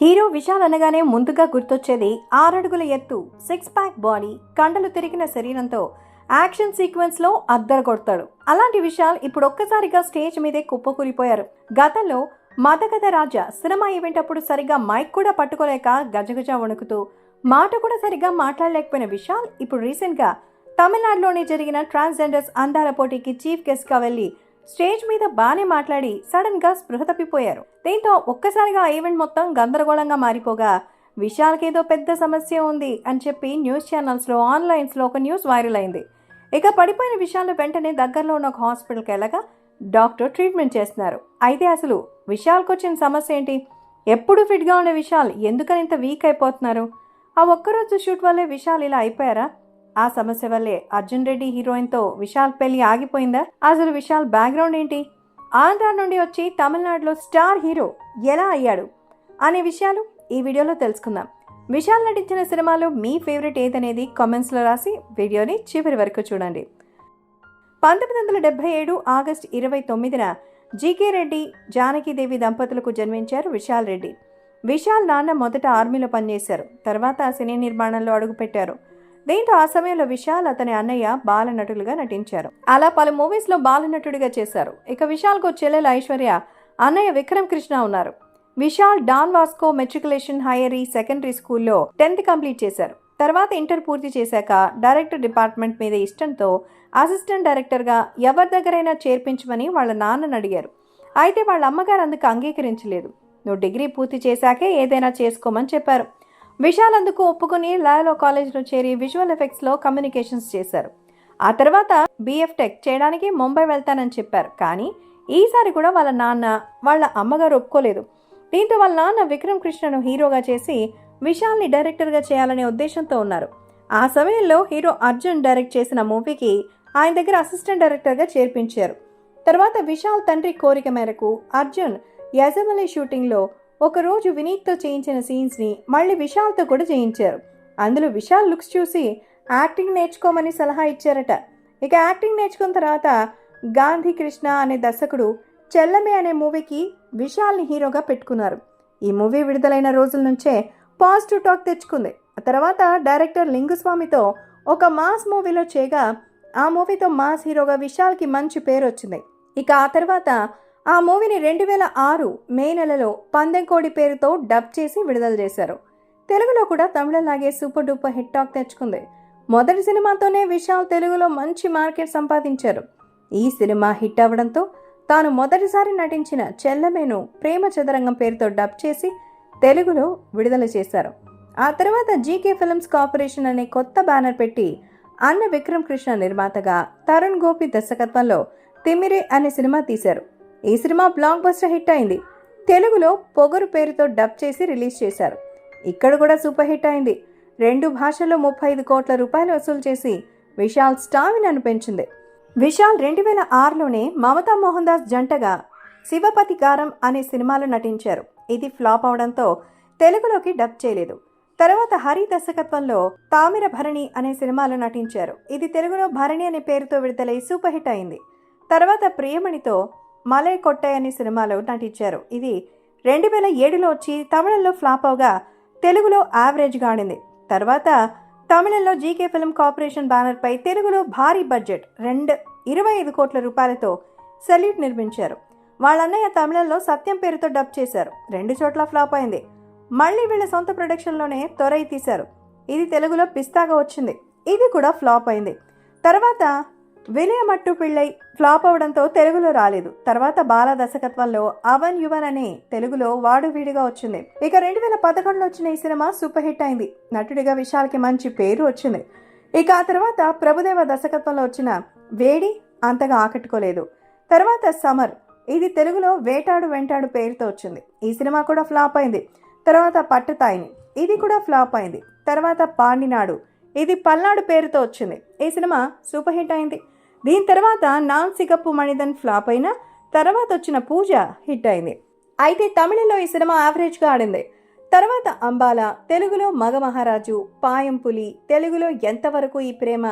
Hero Vishal అనగానే ముందుగా గుర్తొచ్చేది 6 అడుగుల ఎత్తు, 6 ప్యాక్ బాడీ, కండలు తిరిగిన శరీరంతో యాక్షన్ సీక్వెన్స్ లో అద్దరు కొడతాడు. అలాంటి విశాల్ ఇప్పుడు ఒక్కసారిగా స్టేజ్ మీదే కుప్పకూలిపోయారు. గతంలో మతగత రాజా సినిమా ఈవెంట్ అప్పుడు సరిగ్గా మైక్ కూడా పట్టుకోలేక గజగజ వణుకుతూ మాట కూడా సరిగ్గా మాట్లాడలేకపోయిన విశాల్ ఇప్పుడు రీసెంట్ గా తమిళనాడులోనే జరిగిన ట్రాన్స్జెండర్స్ అందాల పోటీకి చీఫ్ గెస్ట్ గా వెళ్లి స్టేజ్ మీద బానే మాట్లాడి సడన్ గా స్పృహ తప్పిపోయారు. దీంతో ఒక్కసారిగా ఆ ఈవెంట్ మొత్తం గందరగోళంగా మారిపోగా విశాల్కి ఏదో పెద్ద సమస్య ఉంది అని చెప్పి న్యూస్ ఛానల్స్ లో ఆన్లైన్స్ లో ఒక న్యూస్ వైరల్ అయింది. ఇక పడిపోయిన విశాల్ వెంటనే దగ్గరలో ఉన్న ఒక హాస్పిటల్కి వెళ్ళగా డాక్టర్ ట్రీట్మెంట్ చేస్తున్నారు. అయితే అసలు విశాల్కి వచ్చిన సమస్య ఏంటి? ఎప్పుడు ఫిట్ గా ఉండే విశాల్ ఎందుకని ఇంత వీక్ అయిపోతున్నారు? ఆ ఒక్కరోజు షూట్ వల్లే విశాల్ ఇలా అయిపోయారా? ఆ సమస్య వల్లే అర్జున్ రెడ్డి హీరోయిన్ తో విశాల్ పెళ్లి ఆగిపోయిందా? అసలు విశాల్ బ్యాక్గ్రౌండ్ ఏంటి? ఆంధ్ర నుండి వచ్చి తమిళనాడులో స్టార్ హీరో ఎలా అయ్యాడు అనే విషయాలు ఈ వీడియోలో తెలుసుకుందాం. విశాల్ నటించిన సినిమాలో మీ ఫేవరెట్ ఏదనేది కామెంట్స్ లో రాసి వీడియోని చివరి వరకు చూడండి. 1977 ఆగస్టు 29న జీకే రెడ్డి, జానకీదేవి దంపతులకు జన్మించారు విశాల్ రెడ్డి. విశాల్ నాన్న మొదట ఆర్మీలో పనిచేశారు. తర్వాత సినీ నిర్మాణంలో అడుగుపెట్టారు. దీంతో ఆ సమయంలో విశాల్ అతని అన్నయ్య బాలనటులుగా నటించారు. అలా పలు మూవీస్ లో బాలనటుడిగా చేశారు. ఇక విశాల్ కు చెల్లెలు ఐశ్వర్య, అన్నయ్య విక్రమ్ కృష్ణ ఉన్నారు. Vishal Don Vasco matriculation higher secondary స్కూల్లో 10th కంప్లీట్ చేశారు. తర్వాత ఇంటర్ పూర్తి చేశాక డైరెక్టర్ డిపార్ట్మెంట్ మీద ఇష్టంతో అసిస్టెంట్ డైరెక్టర్ గా ఎవరి దగ్గరైనా చేర్పించమని వాళ్ళ నాన్నని అడిగారు. అయితే వాళ్ళ అమ్మగారు అందుకు అంగీకరించలేదు. నువ్వు డిగ్రీ పూర్తి చేశాకే ఏదైనా చేసుకోమని చెప్పారు. విశాల్ అందుకు ఒప్పుకుని లయోలా కాలేజ్లో చేరి విజువల్ ఎఫెక్ట్స్లో కమ్యూనికేషన్స్ చేశారు. ఆ తర్వాత BF టెక్ చేయడానికి ముంబై వెళ్తానని చెప్పారు. కానీ ఈసారి కూడా వాళ్ళ నాన్న, వాళ్ళ అమ్మగారు ఒప్పుకోలేదు. దీంతో వాళ్ళ నాన్న విక్రమ్ కృష్ణను హీరోగా చేసి విశాల్ని డైరెక్టర్గా చేయాలనే ఉద్దేశంతో ఉన్నారు. ఆ సమయంలో హీరో అర్జున్ డైరెక్ట్ చేసిన మూవీకి ఆయన దగ్గర అసిస్టెంట్ డైరెక్టర్గా చేర్పించారు. తర్వాత విశాల్ తండ్రి కోరిక మేరకు అర్జున్ యజమలి షూటింగ్లో ఒకరోజు వినీత్తో చేయించిన సీన్స్ని మళ్ళీ విశాల్తో కూడా చేయించారు. అందులో విశాల్ లుక్స్ చూసి యాక్టింగ్ నేర్చుకోమని సలహా ఇచ్చారట. ఇక యాక్టింగ్ నేర్చుకున్న తర్వాత గాంధీ కృష్ణ అనే దర్శకుడు చెల్లమే అనే మూవీకి విశాల్ని హీరోగా పెట్టుకున్నారు. ఈ మూవీ విడుదలైన రోజుల నుంచే పాజిటివ్ టాక్ తెచ్చుకుంది. ఆ తర్వాత డైరెక్టర్ లింగుస్వామితో ఒక మాస్ మూవీలో చేయగా ఆ మూవీతో మాస్ హీరోగా విశాల్కి మంచి పేరు వచ్చింది. ఇక ఆ తర్వాత ఆ మూవీని 2006 మే నెలలో పందెంకోడి పేరుతో డబ్ చేసి విడుదల చేశారు. తెలుగులో కూడా తమిళలాగే సూపర్ డూపర్ హిట్ టాక్ తెచ్చుకుంది. మొదటి సినిమాతోనే విశాల్ తెలుగులో మంచి మార్కెట్ సంపాదించారు. ఈ సినిమా హిట్ అవ్వడంతో తాను మొదటిసారి నటించిన చెల్లమేను ప్రేమ చదరంగం పేరుతో డబ్ చేసి తెలుగులో విడుదల చేశారు. ఆ తర్వాత జీకే ఫిల్మ్స్ కార్పొరేషన్ అనే కొత్త బ్యానర్ పెట్టి అన్న విక్రమ్ కృష్ణ నిర్మాతగా తరుణ్ గోపి దర్శకత్వంలో తిమిరే అనే సినిమా తీశారు. ఈ సినిమా బ్లాక్ బస్టర్ హిట్ అయింది. తెలుగులో పొగరు పేరుతో డబ్ చేసి రిలీజ్ చేశారు. ఇక్కడ కూడా సూపర్ హిట్ అయింది. 2 భాషల్లో 35 కోట్ల రూపాయలు వసూలు చేసి విశాల్ స్టామినాను పెంచింది. విశాల్ 2006లోనే మమతా మోహన్ దాస్ జంటగా శివపతి గారం అనే సినిమాలో నటించారు. ఇది ఫ్లాప్ అవడంతో తెలుగులోకి డబ్ చేయలేదు. తర్వాత హరి దర్శకత్వంలో తామిర భరణి అనే సినిమాలో నటించారు. ఇది తెలుగులో భరణి అనే పేరుతో విడుదలై సూపర్ హిట్ అయింది. తర్వాత ప్రియమణితో మలై కొట్టై అనే సినిమాలో నటించారు. ఇది 2007లో వచ్చి తమిళంలో ఫ్లాప్ అవగా తెలుగులో యావరేజ్గా ఆడింది. తర్వాత తమిళంలో జీకే ఫిల్మ్ కార్పొరేషన్ బ్యానర్పై తెలుగులో భారీ బడ్జెట్ 25 కోట్ల రూపాయలతో సెల్యూట్ నిర్మించారు. వాళ్ళ అన్నయ్య తమిళంలో సత్యం పేరుతో డబ్ చేశారు. 2 చోట్ల ఫ్లాప్ అయింది. మళ్ళీ వీళ్ళ సొంత ప్రొడక్షన్లోనే తొరై తీశారు. ఇది తెలుగులో పిస్తాగా వచ్చింది. ఇది కూడా ఫ్లాప్ అయింది. తర్వాత విలయమట్టు పిళ్ళై ఫ్లాప్ అవడంతో తెలుగులో రాలేదు. తర్వాత బాల దర్శకత్వంలో అవన్ యువన్ అనే తెలుగులో వాడు వీడిగా వచ్చింది. ఇక 2011లో వచ్చిన ఈ సినిమా సూపర్ హిట్ అయింది. నటుడిగా విశాల్కి మంచి పేరు వచ్చింది. ఇక ఆ తర్వాత ప్రభుదేవ దర్శకత్వంలో వచ్చిన వేడి అంతగా ఆకట్టుకోలేదు. తర్వాత సమర్, ఇది తెలుగులో వేటాడు వెంటాడు పేరుతో వచ్చింది. ఈ సినిమా కూడా ఫ్లాప్ అయింది. తర్వాత పట్టుతాయిని, ఇది కూడా ఫ్లాప్ అయింది. తర్వాత పాండినాడు, ఇది పల్నాడు పేరుతో వచ్చింది. ఈ సినిమా సూపర్ హిట్ అయింది. దీని తర్వాత నాన్ సిగప్పు మణిదన్ ఫ్లాప్ అయినా తర్వాత వచ్చిన పూజ హిట్ అయింది. అయితే తమిళంలో ఈ సినిమా యావరేజ్గా ఆడింది. తర్వాత అంబాల, తెలుగులో మగ మహారాజు, పాయంపులి, తెలుగులో ఎంతవరకు ఈ ప్రేమ,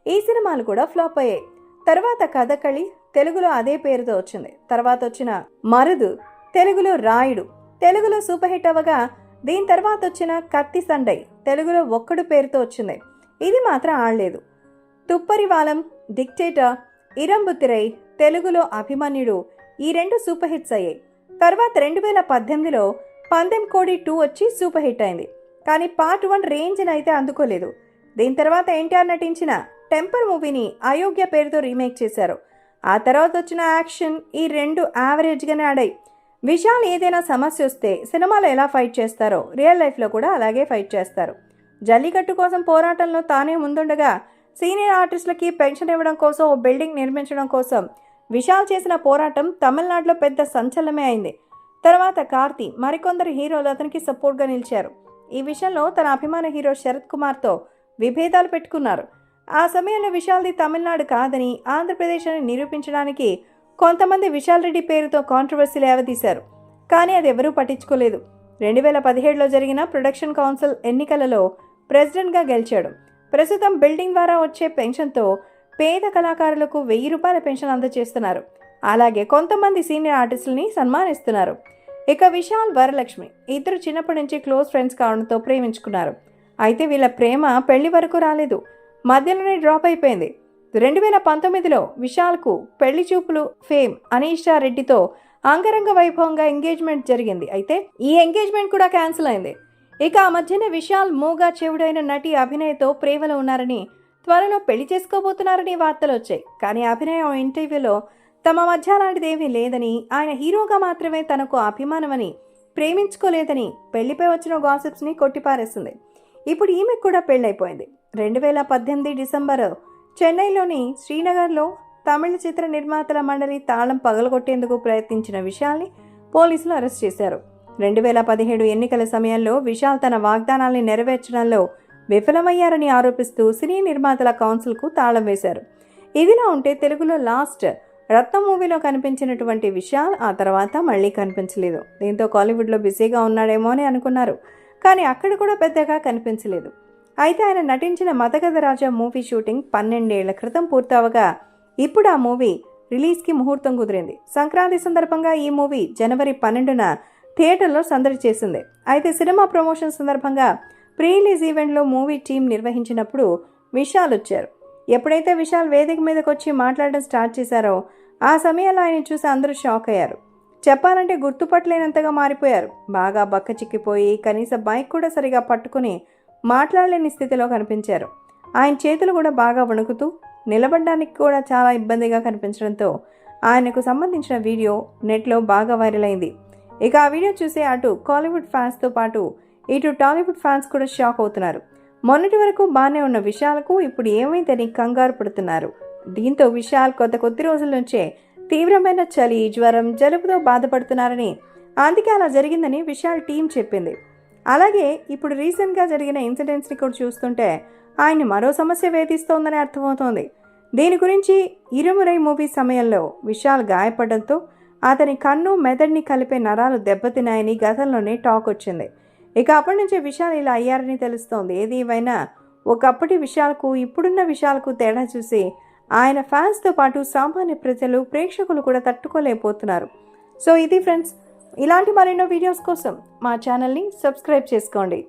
ఈ సినిమాలు కూడా ఫ్లాప్ అయ్యాయి. తర్వాత కథకళి, తెలుగులో అదే పేరుతో వచ్చింది. తర్వాత వచ్చిన మరుదు, తెలుగులో రాయుడు, తెలుగులో సూపర్ హిట్ అవ్వగా దీని తర్వాత వచ్చిన కత్తి సండై తెలుగులో ఒక్కడు పేరుతో వచ్చింది. ఇది మాత్రం ఆడలేదు. తుప్పరివాలం, డిక్టేటర్, ఇరంబుతిరై తెలుగులో అభిమన్యుడు ఈ 2 సూపర్ హిట్స్ అయ్యాయి. తర్వాత 2018లో పందెం కోడి 2 వచ్చి సూపర్ హిట్ అయింది. కానీ పార్ట్ 1 రేంజ్ని అయితే అందుకోలేదు. దీని తర్వాత ఎన్టీఆర్ నటించిన టెంపర్ మూవీని అయోగ్య పేరుతో రీమేక్ చేశారు. ఆ తర్వాత వచ్చిన యాక్షన్ ఈ 2 యావరేజ్గానే ఆడాయి. విశాల్ ఏదైనా సమస్య వస్తే సినిమాలో ఎలా ఫైట్ చేస్తారో రియల్ లైఫ్లో కూడా అలాగే ఫైట్ చేస్తారు. జల్లికట్టు కోసం పోరాటంలో తానే ముందుండగా సీనియర్ ఆర్టిస్టులకి పెన్షన్ ఇవ్వడం కోసం ఓ బిల్డింగ్ నిర్మించడం కోసం విశాల్ చేసిన పోరాటం తమిళనాడులో పెద్ద సంచలనమే అయింది. తర్వాత కార్తీ మరికొందరు హీరోలు అతనికి సపోర్ట్గా నిలిచారు. ఈ విషయంలో తన అభిమాన హీరో శరత్ కుమార్తో విభేదాలు పెట్టుకున్నారు. ఆ సమయంలో విశాల్ది తమిళనాడు కాదని ఆంధ్రప్రదేశ్ అని నిరూపించడానికి కొంతమంది విశాల్ రెడ్డి పేరుతో కాంట్రవర్సీ లేవదీశారు. కానీ అది ఎవరూ పట్టించుకోలేదు. 2017లో జరిగిన ప్రొడక్షన్ కౌన్సిల్ ఎన్నికలలో ప్రెసిడెంట్గా గెలిచాడు. ప్రస్తుతం బిల్డింగ్ ద్వారా వచ్చే పెన్షన్తో పేద కళాకారులకు 1000 రూపాయల పెన్షన్ అందజేస్తున్నారు. అలాగే కొంతమంది సీనియర్ ఆర్టిస్టులని సన్మానిస్తున్నారు. ఇక విశాల్, వరలక్ష్మి ఇద్దరు చిన్నప్పటి నుంచి క్లోజ్ ఫ్రెండ్స్ కావడంతో ప్రేమించుకున్నారు. అయితే వీళ్ళ ప్రేమ పెళ్లి వరకు రాలేదు, మధ్యలోనే డ్రాప్ అయిపోయింది. 2019లో విశాల్కు పెళ్లి చూపులు ఫేమ్ అనీషా రెడ్డితో అంగరంగ వైభవంగా ఎంగేజ్మెంట్ జరిగింది. అయితే ఈ ఎంగేజ్మెంట్ కూడా క్యాన్సిల్ అయింది. ఇక ఆ మధ్యనే విశాల్ మూగా చెవుడైన నటి అభినయతో ప్రేమలో ఉన్నారని, త్వరలో పెళ్లి చేసుకోబోతున్నారని వార్తలు వచ్చాయి. కానీ అభినయ ఇంటర్వ్యూలో తమ మధ్య అలాంటిదేమీ లేదని, ఆయన హీరోగా మాత్రమే తనకు అభిమానమని, ప్రేమించుకోలేదని పెళ్లిపై వచ్చిన గాసిప్స్ని కొట్టిపారేస్తుంది. ఇప్పుడు ఈమెకు కూడా పెళ్ళైపోయింది. 2018 డిసెంబర్ చెన్నైలోని శ్రీనగర్లో తమిళ చిత్ర నిర్మాతల మండలి తాళం పగలగొట్టేందుకు ప్రయత్నించిన విశాల్ని పోలీసులు అరెస్ట్ చేశారు. 2017 ఎన్నికల సమయంలో విశాల్ తన వాగ్దానాల్ని నెరవేర్చడంలో విఫలమయ్యారని ఆరోపిస్తూ సినీ నిర్మాతల కౌన్సిల్కు తాళం వేశారు. ఇదిలా ఉంటే తెలుగులో లాస్ట్ రత్నం మూవీలో కనిపించినటువంటి విశాల్ ఆ తర్వాత మళ్ళీ కనిపించలేదు. దీంతో కాలీవుడ్లో బిజీగా ఉన్నాడేమో అని అనుకున్నారు. కానీ అక్కడ కూడా పెద్దగా కనిపించలేదు. అయితే ఆయన నటించిన మతగధ రాజా మూవీ షూటింగ్ 12 ఏళ్ల క్రితం పూర్తవగా ఇప్పుడు ఆ మూవీ రిలీజ్కి ముహూర్తం కుదిరింది. సంక్రాంతి సందర్భంగా ఈ మూవీ జనవరి 12న థియేటర్లో సందడి చేసింది. అయితే సినిమా ప్రమోషన్ సందర్భంగా ప్రీ రిలీజ్ ఈవెంట్లో మూవీ టీం నిర్వహించినప్పుడు విశాల్ వచ్చారు. ఎప్పుడైతే విశాల్ వేదిక మీదకి వచ్చి మాట్లాడడం స్టార్ట్ చేశారో ఆ సమయంలో ఆయన చూసి అందరూ షాక్ అయ్యారు. చెప్పాలంటే గుర్తుపట్టలేనంతగా మారిపోయారు. బాగా బక్క చిక్కిపోయి కనీసం బైక్ కూడా సరిగా పట్టుకుని మాట్లాడలేని స్థితిలో కనిపించారు. ఆయన చేతులు కూడా బాగా వణుకుతూ నిలబడడానికి కూడా చాలా ఇబ్బందిగా కనిపించడంతో ఆయనకు సంబంధించిన వీడియో నెట్లో బాగా వైరల్ అయింది. ఇక ఆ వీడియో చూసే అటు కాలీవుడ్ ఫ్యాన్స్తో పాటు ఇటు టాలీవుడ్ ఫ్యాన్స్ కూడా షాక్ అవుతున్నారు. మొన్నటి వరకు బాగానే ఉన్న విశాల్కు ఇప్పుడు ఏమైందని కంగారు పడుతున్నారు. దీంతో విశాల్ కొద్ది రోజుల నుంచే తీవ్రమైన చలి, జ్వరం, జలుబుతో బాధపడుతున్నారని, అందుకే అలా జరిగిందని విశాల్ టీం చెప్పింది. అలాగే ఇప్పుడు రీసెంట్గా జరిగిన ఇన్సిడెంట్స్ని కూడా చూస్తుంటే ఆయన్ని మరో సమస్య వేధిస్తోందని అర్థమవుతోంది. దీని గురించి ఇరుమురై మూవీ సమయంలో విశాల్ గాయపడడంతో అతని కన్ను, మెదడుని కలిపే నరాలు దెబ్బతిన్నాయని గతంలోనే టాక్ వచ్చింది. ఇక అప్పటి నుంచే విశాల్ ఇలా అయ్యారని తెలుస్తోంది. ఏది ఏమైనా ఒకప్పటి విశాల్కు ఇప్పుడున్న విశాల్కు తేడా చూసి ఆయన ఫ్యాన్స్తో పాటు సామాన్య ప్రజలు, ప్రేక్షకులు కూడా తట్టుకోలేకపోతున్నారు. సో ఇది ఫ్రెండ్స్, ఇలాంటి మరెన్నో వీడియోస్ కోసం మా ఛానల్ని సబ్స్క్రైబ్ చేసుకోండి.